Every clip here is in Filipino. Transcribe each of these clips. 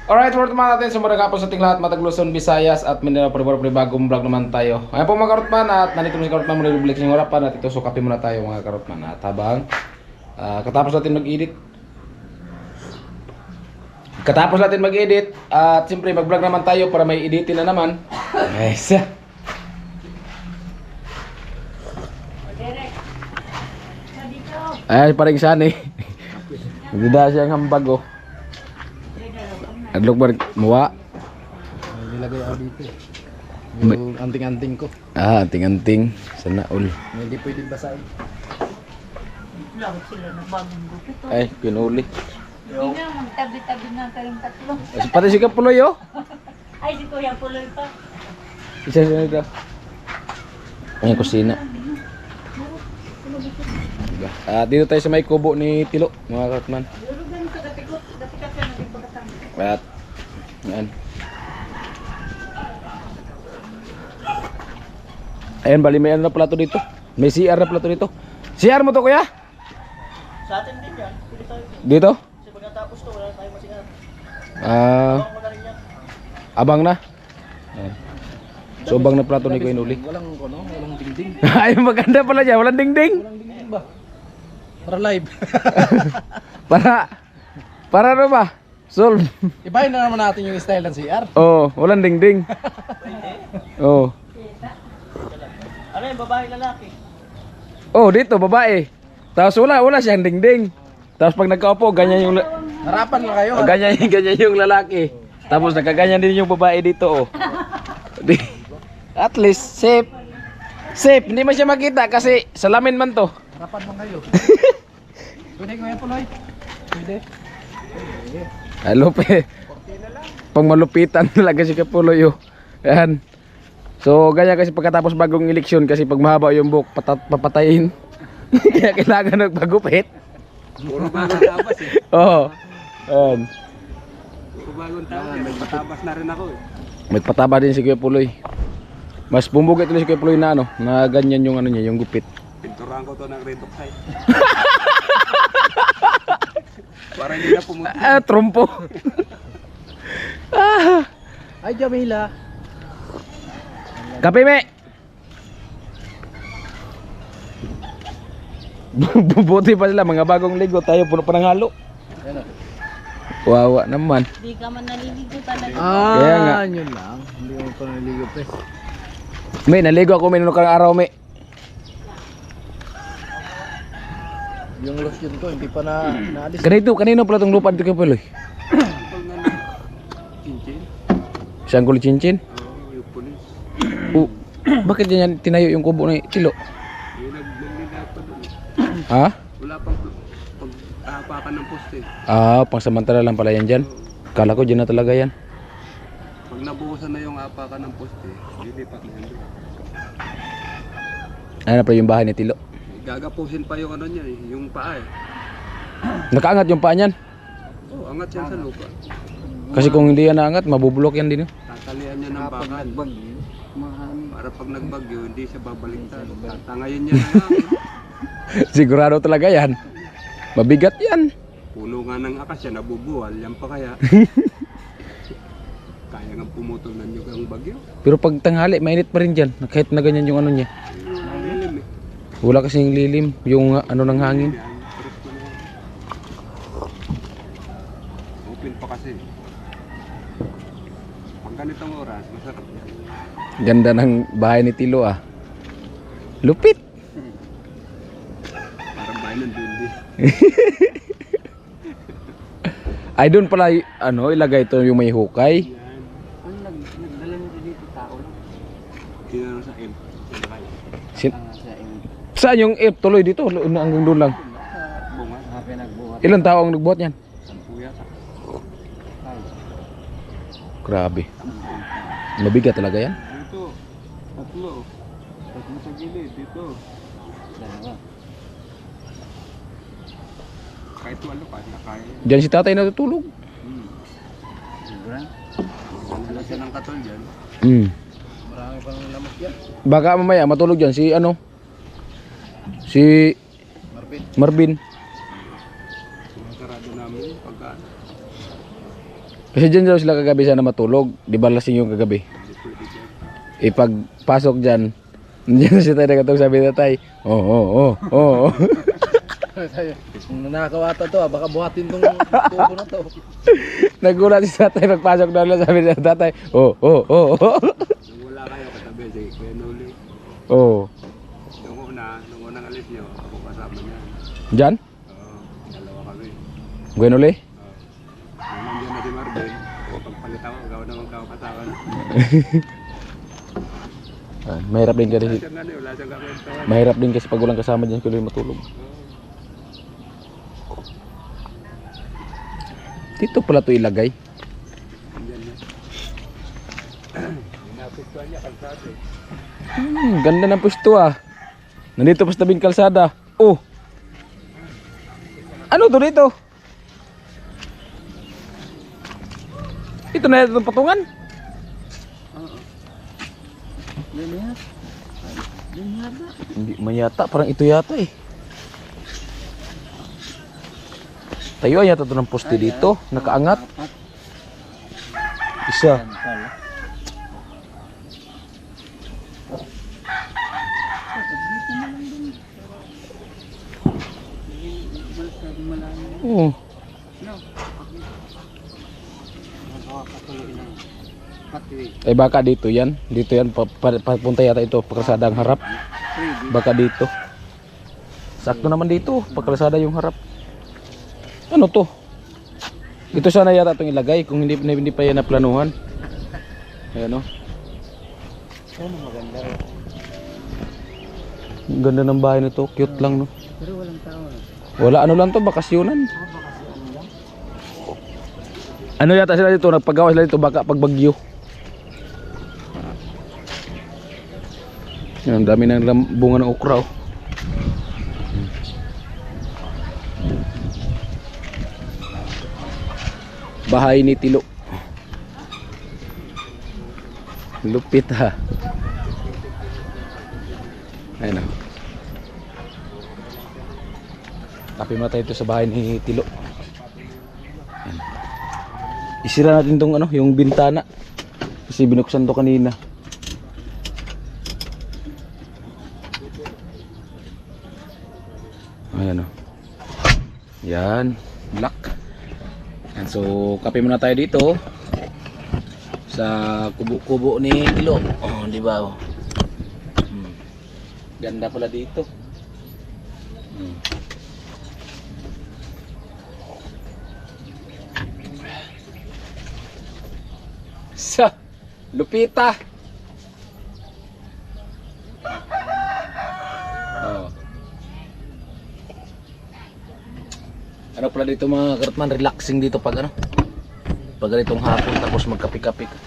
Alright, worth naman natin. Sumurang hapon sa ating lahat, Matag Luzon, Visayas at Mindanao. Panibaro bagong vlog naman tayo. Ayan po mga karotman at nandito si karotman mula yung ng harapan at ito sukapin muna tayo mga karotman. At habang katapos natin mag-edit at siyempre mag-vlog naman tayo para may editin na naman. Yes. Ay, parang saan eh. Magdada siyang hambag oh. Adlok ba muwa? Nilagay ako dito eh. Yung anting-anting ko. Anting-anting sa naul. Hindi pwede basahin. Lakot sila na bagong gupit. Ay, pinuli. Hindi na, magtabi-tabi na kayong tatlo. Pati si Kapuloy oh. Ay, si Kuya Puloy pa. Isa siya nito. Ang kusina. Diba? Dito tayo sa may kubo ni Tilo, mga karotman. At yan. Ayan, bali may ano na plato dito. May CR na plato dito. CR mo to kuya? Sa atin din yan. Pwede tayo. Dito? Kasi pagkatapos to, wala tayo masihan. Abang Wala rin yan. abang na. Ayan. So abang na plato ni Kuya Nuli. Walang dingding. Ay, maganda pala dyan. Walang dingding. Walang dingding ba? Para live. Para ano ba? Solve. Ibahin na naman natin yung style ng CR. Oh, walang dingding. Oh. Ano yung babae lalaki? Oh, dito babae. Tapos wala siyang dingding. Tapos pag nagkaupo, ganyan yung Harapan mo kayo. ganyan yung lalaki. Tapos nakaganyan din yung babae dito oh. At least safe. Safe, hindi man siya makita kasi salamin man to. Harapan mo kayo. Pwede ko yan Puloy. Pwede. Halo pe. Pang malupitan talaga si Kapuloy oh. Ayan. So ganyan kasi pagkatapos bagong eleksyon kasi pag mahaba yung buhok papatayin. Kaya kailangan magpagupit. Puro bagong tabas eh. Oo. Ayan. Puro bagong tabas. Nagpatabas na rin ako eh. Magpataba din si Kuya Puloy. Mas bumbugat ulit si Kuya Puloy na ano, na ganyan yung ano niya, yung gupit. Pinturan ko to ng red oxide. Para hindi na pumuti. Trompo. Ay, Jamila. Kape me. Buti pa sila mga bagong ligo, tayo puno pa ng halo. Ano? Wawa naman. Hindi ka man naliligo talaga. Kaya nga. Yun lang. Hindi mo pa naligo pre. Me, naligo ako minunok ng araw me. Yung lotion ko hindi pa naalis. Kanino pala itong lupa dito Kuya Puloy? Cincin. Siyang kulit cincin? Oo, yung pulis. Bakit yan tinayo yung kubo ni Tilo? Yung nagliliga pa doon. Ha? Wala pang pag-apakan ng poste. Pangsamantala lang pala yan dyan. Kala ko dyan na talaga yan. Pag nabuhusan na yung apakan ng poste, lilipat na yan doon. Ano pa yung bahay ni Tilo? Gagapusin pa yung ano niya eh, yung paa eh. Nakaangat yung paa niyan. Oh, angat yan sa lupa. Kasi kung hindi yan naangat, mabubulok yan din. Tatalian niya ng bakal. Para pag nagbagyo, hindi siya babaliktad. Tatangayin niya na nga. Sigurado talaga yan. Mabigat yan. Puno nga ng akasya, nabubuwal. Yan pa kaya. Kaya nga pumutol na niyo ang bagyo. Pero pag tanghali, mainit pa rin dyan. Kahit na ganyan yung ano niya. Lilim eh. Wala kasing lilim. Yung ano ng hangin. Open pa kasi. Pag ganitong oras, masarap yan. Ganda ng bahay ni Tilo ah. Lupit. Parang bahay ng dundi. Ay doon pala ano, ilagay ito yung may hukay. Yan. Ang nagdala nito dito tao lang. Kinano sa M. Sin Saan yung tuloy dito? Hanggang doon lang. Bunga. Nagbuhat. Ilan tao ang nagbuhat niyan? Sampu yata. Grabe. Mabigat talaga yan. Dito. Tatlo. Tatlo sa gilid. Dito. Kahit walo pa, nakaya yan. Diyan si tatay natutulog. Wala siya ng katol dyan. Marami pang lamok yan. Baka mamaya matulog dyan si ano? Si Marvin. Marvin. Sarado namin pagka Kasi dyan daw sila kagabi sana matulog. Di ba lasing yung kagabi? Ipagpasok dyan, nandiyan na si tay nakatong sabi na tay. Oo. Nakakawata to baka buhatin tong tubo na to. Nagulat si tatay pagpasok daw lang sabi na tatay. Oo. Nung wala kayo katabi si Kuya Noli. Oo. Nung unang alis niyo, ako kasama niya. Dyan? Oo, dalawa kami. Gwen uli? Nung nandiyan na si Marvin, pagpalit ako, gawa naman kasama na. Mahirap din kasi. Wala siyang wala siyang kakwentawan. Mahirap din kasi pag walang kasama dyan kuloy matulog. Dito pala to ilagay. Nandiyan niya. Inapustuhan niya, kalsada eh. Ganda ng pwesto ah. Nandito pa sa tabing kalsada. Oh. Ano to dito? Ito na itong patungan. Hindi mayata, parang ito yata eh. Tayo yata ito ng poste dito, nakaangat. Isa. Oh. Eh baka dito yan. Dito yan. Papunta yata ito. Pagkalsada ang harap. Baka dito. Sakto naman dito. Pagkalsada yung harap. Ano to? Ito sana yata itong ilagay. Kung hindi pa yan naplanuhan. Ayan o. Ang ganda ng bahay nito. Cute lang no. Pero walang tao. Wala ano lang to. Bakasyonan. Ano yata sila dito? Nagpagawa sila dito. Baka pagbagyo. Yan, dami ng bunga ng okra oh. Bahay ni Tilo. Lupit ha. Ayun oh. Tapi mata ito sa bahay ni Tilo. Ayan. Isira natin tong ano, yung bintana. Kasi binuksan to kanina. Ayan o. Yan. Black. And so, kape muna tayo dito. Sa kubo-kubo ni Tilo. Oh, di ba? Oh. Ganda pala dito. Sa Lupita. Oh. Ano pala dito mga karatman, relaxing dito pag ano, pag ganitong hapon tapos magkape-kape ka.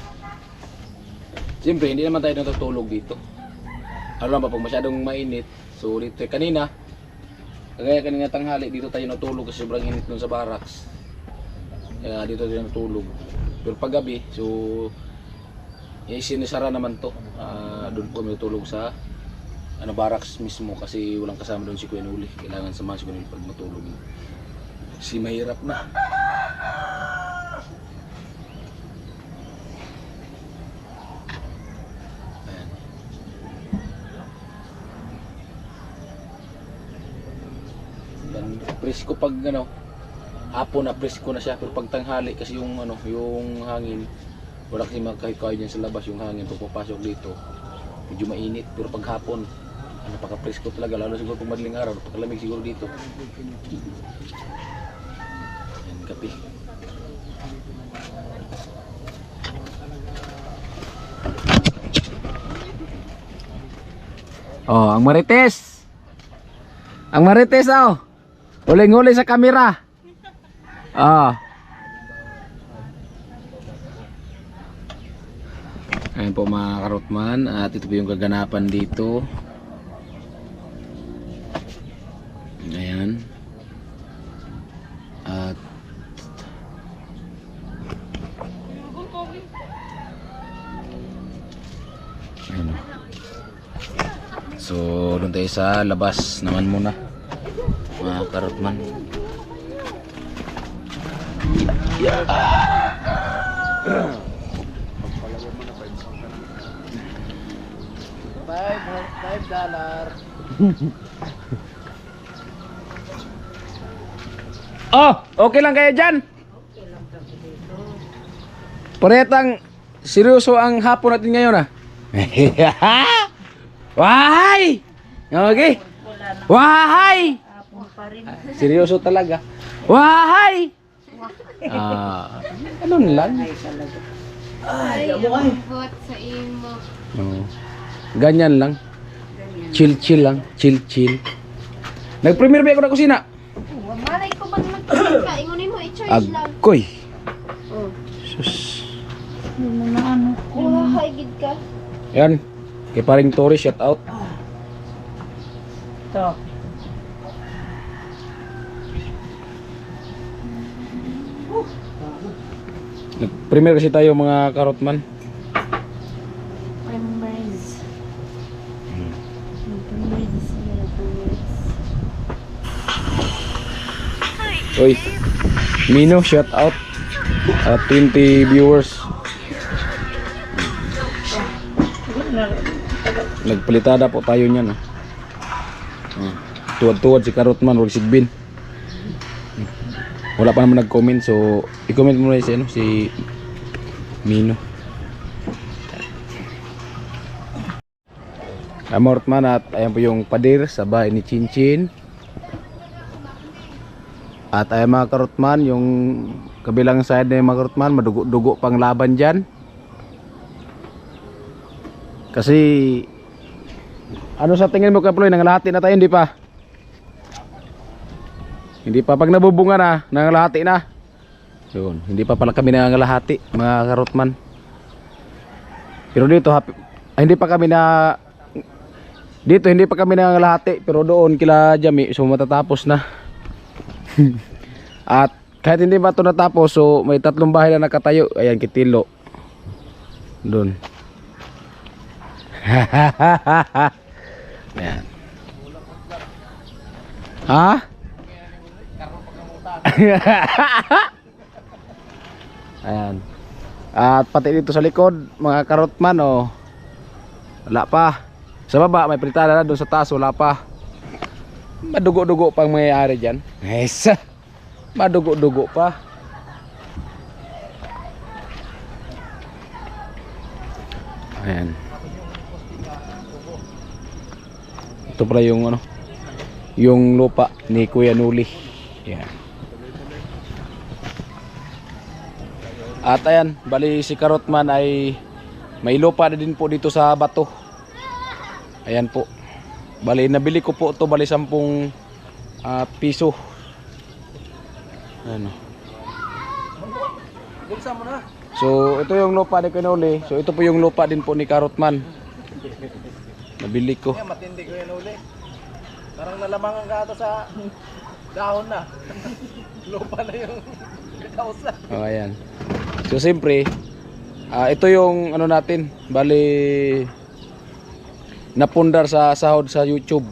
Siyempre hindi naman tayo natutulog dito. Ano lang ba pag masyadong mainit. So dito kanina, kagaya kanina tanghali dito tayo natulog kasi sobrang init dun sa barracks. Kaya dito tayo natulog. Pero pag gabi, so sinisara naman to. Doon po kami natulog sa ano, barracks mismo kasi walang kasama doon si Kuya Noli. Kailangan samahan si Kuya Noli pag matulog. Kasi mahirap na. Ayan. Dan presko pag ano, hapon na presko na siya, pero pag tanghali kasi yung ano, yung hangin, wala kasi kahit diyan sa labas yung hangin pag papasok dito. Medyo mainit, pero pag hapon, napaka-presko talaga, lalo siguro pag madaling araw, pagkalamig siguro dito. Ayan, kape. Oh, ang Marites. Ang Marites oh. Uling-uli sa kamera. Ah. Ayan po mga karotman, at ito po yung kaganapan dito. Ayan. At ayan. So doon tayo sa labas naman muna mga karotman. Yeah. Oh, okay lang kayo dyan? Paretang seryoso ang hapon natin ngayon ah. Wahay! Okay. Wahay! Hapon pa rin. Seryoso talaga. Wahay! Ah, ano lang? Ay, abot sa imo. Oh. Ganyan lang. Chill lang. Chill. Nag-premiere ba ako na kusina? Malay ko bang nagpapit ka? Ingunin mo, i-charge lang. Agoy. Sus. Ano na ano? Oh, haigid ka. Yan. Kay paring Tori, shout out. Ito. Nag-premiere kasi tayo mga karotman. Members. Oy. Mino, shout out. 20 viewers. Nagpalitada po tayo niyan. Tuwad-tuwad si Karotman o si Sigbin. Wala pa naman nag-comment, so i-comment mo na si Mino. Amortman at ayan po yung pader sa bahay ni Chinchin. At ayan mga Karotman, yung kabilang side na yung mga Karotman, madugo-dugo pang laban dyan. Kasi ano sa tingin mo Kaploy, nangalahati na tayo, hindi pa? Hindi pa, pag nabubunga na, nangalahati na. Yun, hindi pa pala kami nangalahati mga Karotman. Pero dito hindi pa kami nangalahati, pero doon kila Jami, so matatapos na. At kahit hindi ba ito natapos, so may 3 bahay na nakatayo. Ayan, Kitilo doon. Ayan. Ha? Ayan. At pati dito sa likod mga Karotman, oh, wala pa. Sa baba may palitada na, doon sa taas wala pa. Madugo-dugo pang mayayari dyan. Yes. Madugo-dugo pa. Ayan. Ito pala yung ano, yung lupa ni Kuya Nuli. Ayan. At ayan, bali si Karotman ay may lupa na din po dito sa bato. Ayan po. Bali nabili ko po ito, bali 10 piso. Ano. So ito yung lupa ni Kuya Nuli. So ito po yung lupa din po ni Karotman. Nabili ko. Matindi ko yan uli. Parang nalamangan ka ata sa dahon na. Lupa na yung kausa. Oh, ayan. So siyempre, ito yung ano natin, bali napundar sa sahod sa YouTube.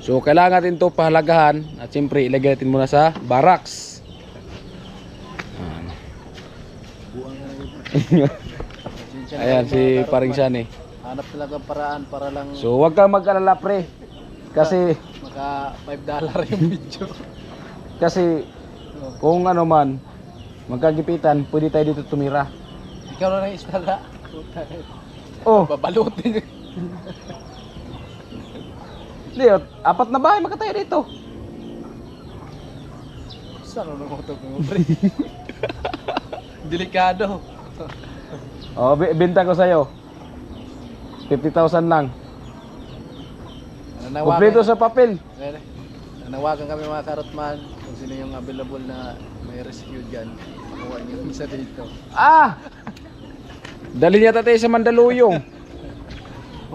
So kailangan natin to pahalagahan at siyempre ilagay natin muna sa barracks. Ayan si Paring Shani. Hanap talaga paraan para lang So wag kang mag-alala pre. Kasi maka $5 yung video. kasi kung ano man magkagipitan, pwede tayo dito tumira. Ikaw na lang istala. Oh, Babalutin. Leo, 4 na bahay makatayo dito. Saan ano mo ito mo pre? Delikado. Oh, benta ko sa'yo. 50,000 lang. Kompleto sa papel. Nanawagan kami mga Karotman kung sino yung available na may rescue dyan. Makuha niyo isa dito. Ah! Dali niya tayo sa Mandaluyong.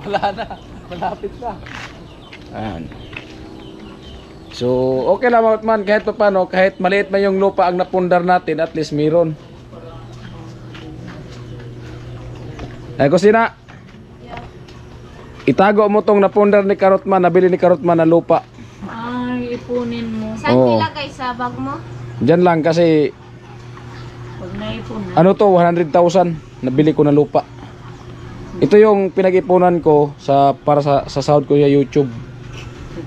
Wala na. Malapit na. Ayan. So, okay lang mga man, kahit pa paano, kahit maliit man yung lupa ang napundar natin, at least meron. Ay, kusina. Itago mo tong napundar ni Karotman, nabili ni Karotman na lupa. Ay, ipunin mo. Saan Oo. nilagay sa bag mo? Diyan lang kasi Pag naipon Ano to, 100,000 nabili ko na lupa. Ito yung pinag-ipunan ko para sa sahod ko sa YouTube.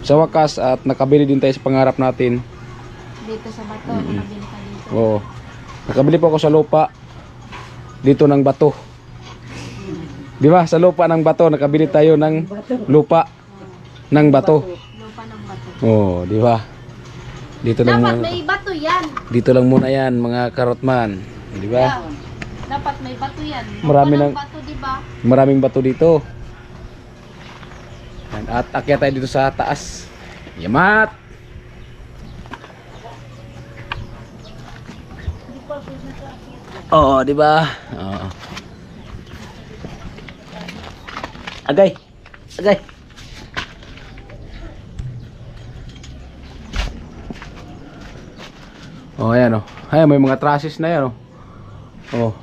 Sa wakas at nakabili din tayo sa pangarap natin. Dito sa bato, nakabili ka dito. Oo. Nakabili po ako sa lupa dito ng bato. Di ba? Sa lupa ng bato nakabili tayo ng lupa ng bato. Lupa ng bato. Oo, di ba? Dito lang Dapat muna. may bato yan. Dito lang muna 'yan, mga karotman. Di ba? Yeah. Dapat may bato yan. Marami Lupa ng ng- bato, di ba? Maraming bato dito. Yan, at akyat tayo dito sa taas. Yamat! Oo, di ba? Oo. Agay. Agay. Oh, ayan oh. Ayan, may mga trusses na yan oh. Oh.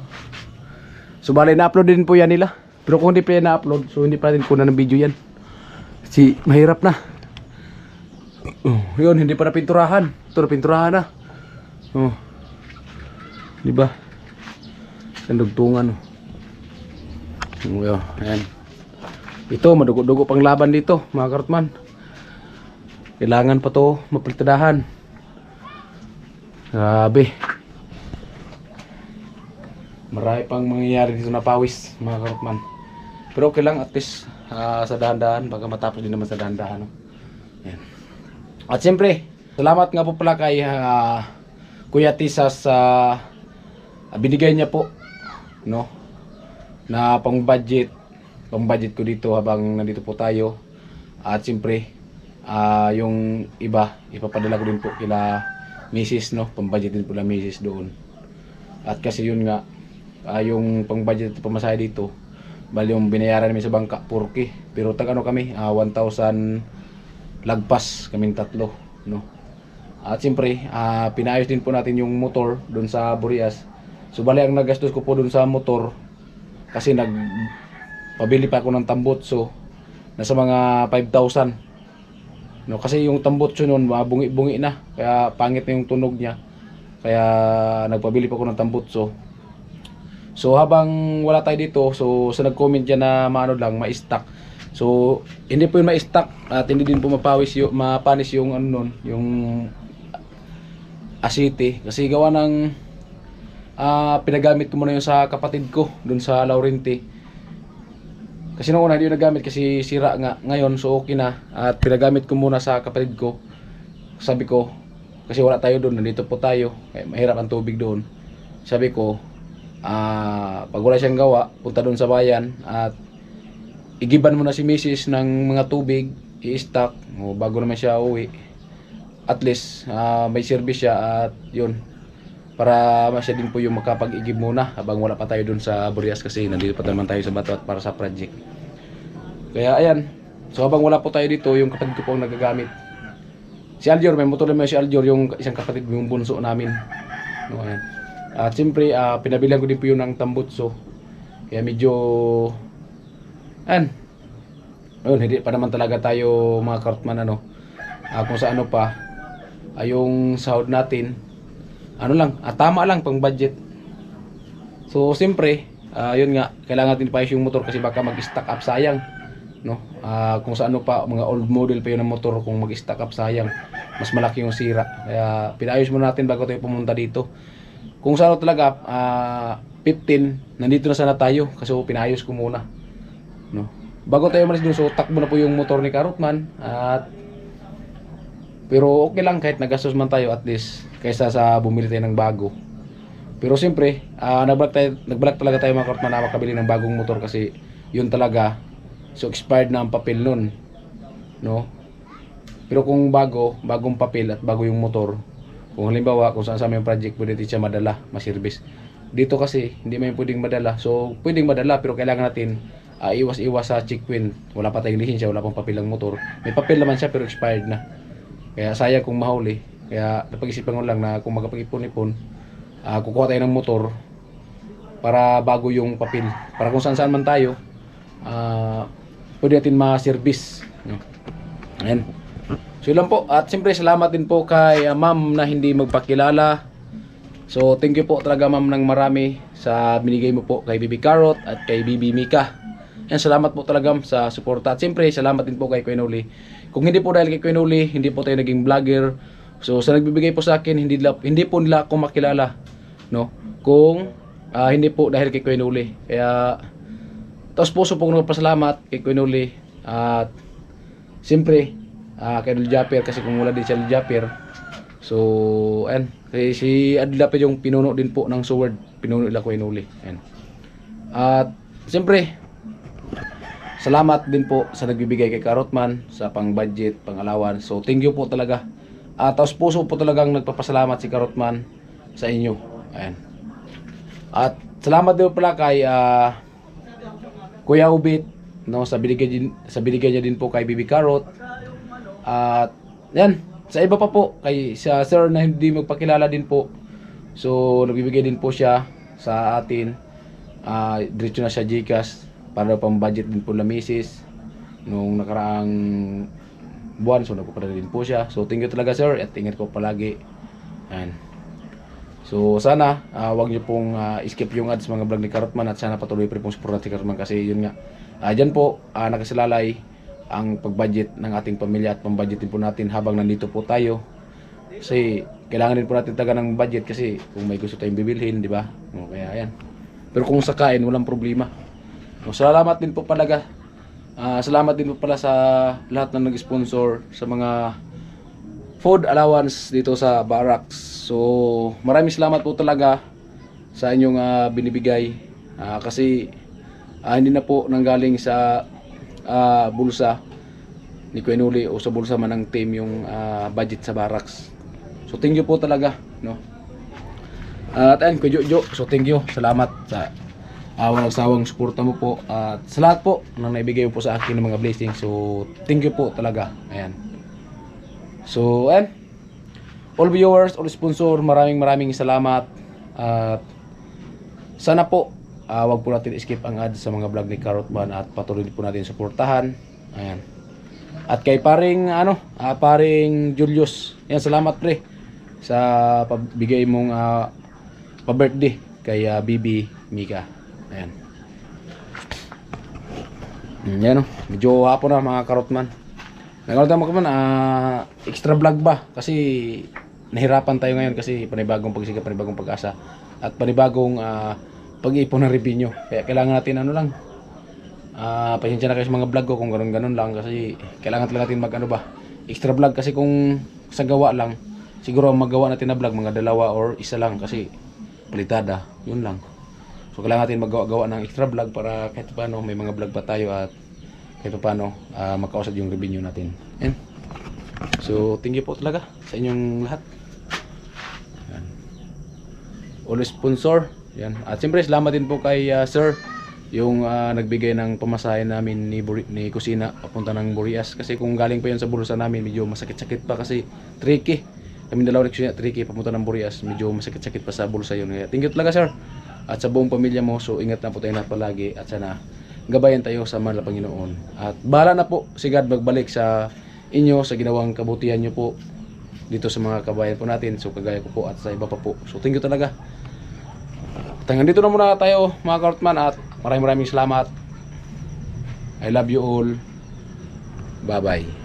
So bali na-upload din po yan nila. Pero kung hindi pa yan na-upload, so hindi pa rin kunan ng video yan. Kasi mahirap na. Oh, yun, hindi pa napinturahan. Ito napinturahan na. Oh. Di ba? Ang dugtungan oh. Oh, ayan. Ito, madugo-dugo pang laban dito, mga karotman. Kailangan pa to mapiltadahan. Grabe. Marami pang mangyayari dito na pawis, mga karotman. Pero okay lang, at least sa dahan-dahan, baka matapos din naman sa dahan-dahan. No? Ayan. At siyempre, salamat nga po pala kay Kuya Tisa sa binigay niya po, no? Na pang-budget ko dito habang nandito po tayo. At siyempre, yung iba, ipapadala ko din po kila Mrs. no? Pang-budget din po na Mrs. doon. At kasi yun nga, yung pang-budget at pamasahe dito, bali yung binayaran namin sa bangka, 4K. Pero tag ano kami, 1,000 lagpas kaming tatlo, no? At siyempre, pinaayos din po natin yung motor doon sa Burias. So bali ang nagastos ko po doon sa motor, kasi pabili pa ako ng tambutso, nasa mga 5,000. No, kasi yung tambutso noon bungi-bungi na, kaya pangit na yung tunog niya. Kaya nagpabili pa ako ng tambutso. So habang wala tayo dito, so sa nag-comment diyan na maano lang, ma-stock. So hindi po 'yun ma-stock at hindi din po mapanis yung ano nun, yung asite, kasi gawa ng pinagamit ko muna yung sa kapatid ko doon sa Laurenti. Kasi noong una hindi yung nagamit kasi sira nga. Ngayon so okay na. At pinagamit ko muna sa kapatid ko. Sabi ko, kasi wala tayo doon, nandito po tayo. Kaya mahirap ang tubig doon. Sabi ko, pag wala siyang gawa, punta doon sa bayan. At igiban mo na si Mrs. ng mga tubig, i-stock. Bago naman siya uwi. At least, may service siya at yun. Para siya din po yung makapag-igib muna habang wala pa tayo dun sa Burias, kasi nandito pa naman tayo sa Bato at para sa project. Kaya ayan, so habang wala po tayo dito, yung kapatid ko po ang nagagamit. Si Aljor, may motor naman si Aljor, yung isang kapatid, yung bunso namin. No, ayan. At siyempre, pinabilan ko din po yun ng tambutso. Kaya medyo ayun, hindi pa naman talaga tayo mga kartman ano. Kung sa ano pa, yung sahod natin, ano lang, tama lang pang budget. So siyempre, yun nga, kailangan natin paayos yung motor kasi baka mag-stack up, sayang, no? Kung sa ano pa, mga old model pa yun ng motor, kung mag-stack up, sayang, mas malaki yung sira. Kaya pinaayos muna natin bago tayo pumunta dito. Kung sa ano talaga, 15, nandito na sana tayo kasi pinaayos ko muna, no? Bago tayo umalis dun, so takbo na po yung motor ni Karotman. Pero okay lang kahit nagastos man tayo, at least kaysa sa bumili tayo ng bago. Pero siyempre, nagbalak talaga tayo mga Karotman na makabili ng bagong motor kasi yun talaga, so expired na ang papel nun, no? Pero kung bagong papel at bago yung motor, kung halimbawa kung saan sa may project, pwede siya madala, ma-service. Dito kasi hindi man pwedeng madala. So pwedeng madala pero kailangan natin iwas-iwas sa checkpoint. Wala pa tayong lisensya, wala pang papel ng motor. May papel naman siya pero expired na. Kaya sayang kung mahuli. Kaya napag-isipan ko lang na kung magkapag-ipon-ipon, kukuha tayo ng motor para bago yung papel. Para kung saan man tayo, pwede natin ma-service. Ayan. So yun lang po. At siyempre salamat din po kay ma'am na hindi magpakilala. So thank you po talaga ma'am ng marami sa binigay mo po kay Bibi Carrot at kay Bibi Mika. Yan, salamat po talaga sa suporta. At siyempre, salamat din po kay Kuya Noli. Kung hindi po dahil kay Kuya Noli, hindi po tayo naging vlogger. So sa nagbibigay po sa akin, hindi po nila ako makilala, no? Kung hindi po dahil kay Kuya Noli. Kaya taos puso po kong nagpasalamat kay Kuya Noli. At siyempre, kay Noli Japper, kasi kung wala din siya Noli Japper. So, ayan. Kasi si Adla pa yung pinuno din po ng Sword. Pinuno nila Kuya Noli. Ayan. At siyempre, salamat din po sa nagbibigay kay Carrotman sa pang-budget, pang-alawan. So, thank you po talaga. Taos puso po talagang nagpapasalamat si Carrotman sa inyo. Ayan. At salamat din pala kay Kuya Ubit, no, sa binigay niya din po kay Bibi Carrot. At yan, sa iba pa po kay sa sir na hindi magpakilala din po. So, nagbibigay din po siya sa atin. Diretso na siya GCash para pang budget din po na misis nung nakaraang buwan. So nagpapadala din po siya. So thank you talaga sir at ingat ko palagi. Ayan. So sana wag niyo pong skip yung ads mga vlog ni Carrotman at sana patuloy pa rin pong support si Carrotman kasi yun nga dyan po nakasalalay ang pag-budget ng ating pamilya at pang-budget din po natin habang nandito po tayo. Kasi kailangan din po natin taga ng budget kasi kung may gusto tayong bibilhin, di ba? Kaya ayan. Pero kung sa kain, walang problema. Salamat din po talaga. Salamat din po pala sa lahat ng nag-sponsor sa mga food allowance dito sa Barracks. So, maraming salamat po talaga sa inyong binibigay. Kasi hindi na po nanggaling sa bulsa ni Kuya Noli o sa bulsa man ng team yung budget sa Barracks. So, thank you po talaga, no? At ayun, Kuya Jojo, so thank you. Salamat sa walang sawang suporta mo po at sa lahat po na naibigay mo po sa akin ng mga blessings. So thank you po talaga. Ayan. So ayan, all viewers, all sponsor, maraming salamat. At sana po wag po natin skip ang ads sa mga vlog ni Carrotman at patuloy po natin suportahan. Ayan. At kay paring paring Julius, yan, salamat pre sa pabigay mong pa-birthday kay Bibi Mika. Ayan. Yan o. Medyo hapon na mga Carrotman. Nagkalimutan mo man, extra vlog ba? Kasi nahirapan tayo ngayon kasi panibagong pagsiga, panibagong pag-asa. At panibagong pag-iipon ng revenue. Kaya kailangan natin pasensya na kayo sa mga vlog ko kung ganun lang. Kasi kailangan talaga natin extra vlog. Kasi kung sa gawa lang, siguro magawa natin na vlog mga 2 or 1 lang. Kasi palitada, yun lang. So kailangan natin magawa ng extra vlog para kahit paano may mga vlog pa tayo at kahit paano makausad yung revenue natin. Yan. So thank you po talaga sa inyong lahat. Yan. Always sponsor. Yan. At siyempre salamat din po kay sir yung nagbigay ng pamasahe namin ni Kusina papunta ng Burias. Kasi kung galing pa yun sa bulsa namin medyo masakit-sakit pa kasi tricky. Kami dalawa ni Kusina tricky papunta ng Burias. Medyo masakit-sakit pa sa bulsa yun. Kaya thank you talaga sir. At sa buong pamilya mo, so ingat na po tayo lahat palagi at sana gabayan tayo sa mahal na Panginoon. At bahala na po si God magbalik sa inyo sa ginawang kabutihan nyo po dito sa mga kabayan po natin. So kagaya ko po at sa iba pa po. So thank you talaga. Hanggang dito na muna tayo mga Carrotman at maraming salamat. I love you all. Bye bye.